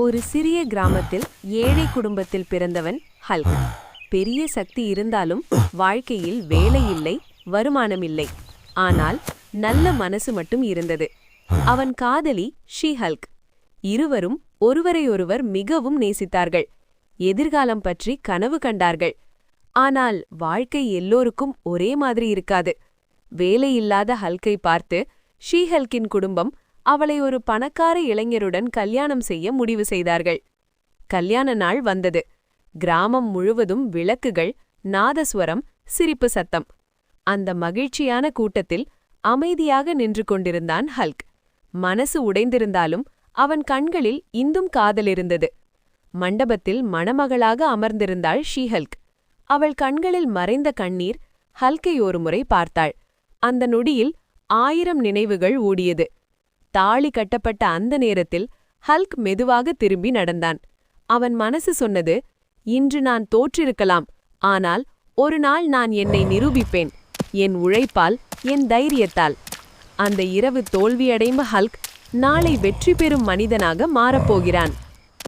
ஒரு சிறிய கிராமத்தில் ஏழை குடும்பத்தில் பிறந்தவன் ஹல்க். பெரிய சக்தி இருந்தாலும் வாழ்க்கையில் வேலை இல்லை, வருமானம் இல்லை. ஆனால் நல்ல மனசு மட்டும் இருந்தது. அவன் காதலி ஷீ-ஹல்க். இருவரும் ஒருவரையொருவர் மிகவும் நேசித்தார்கள். எதிர்காலம் பற்றி கனவு கண்டார்கள். ஆனால் வாழ்க்கை எல்லோருக்கும் ஒரே மாதிரி இருக்காது. வேலையில்லாத ஹல்கை பார்த்து ஷீ-ஹல்கின் குடும்பம் அவளை ஒரு பணக்கார இளைஞருடன் கல்யாணம் செய்ய முடிவு செய்தார்கள். கல்யாண நாள் வந்தது. கிராமம் முழுவதும் விளக்குகள், நாதஸ்வரம், சிரிப்பு சத்தம். அந்த மகிழ்ச்சியான கூட்டத்தில் அமைதியாக நின்று கொண்டிருந்தான் ஹல்க். மனசு உடைந்திருந்தாலும் அவன் கண்களில் இந்தும் காதல் இருந்தது. மண்டபத்தில் மணமகளாக அமர்ந்திருந்தாள் ஷீ-ஹல்க். அவள் கண்களில் மறைந்த கண்ணீர் ஹல்கை ஒருமுறை பார்த்தாள். அந்த நொடியில் 1000 நினைவுகள் ஓடியது. தாலி கட்டப்பட்ட அந்த நேரத்தில் ஹல்க் மெதுவாக திரும்பி நடந்தான். அவன் மனசு சொன்னது, இன்று நான் தோற்றிருக்கலாம், ஆனால் ஒரு நாள் நான் என்னை நிரூபிப்பேன், என் உழைப்பால், என் தைரியத்தால். அந்த இரவு தோல்வியடைந்த ஹல்க் நாளை வெற்றி பெறும் மனிதனாக மாறப்போகிறான்.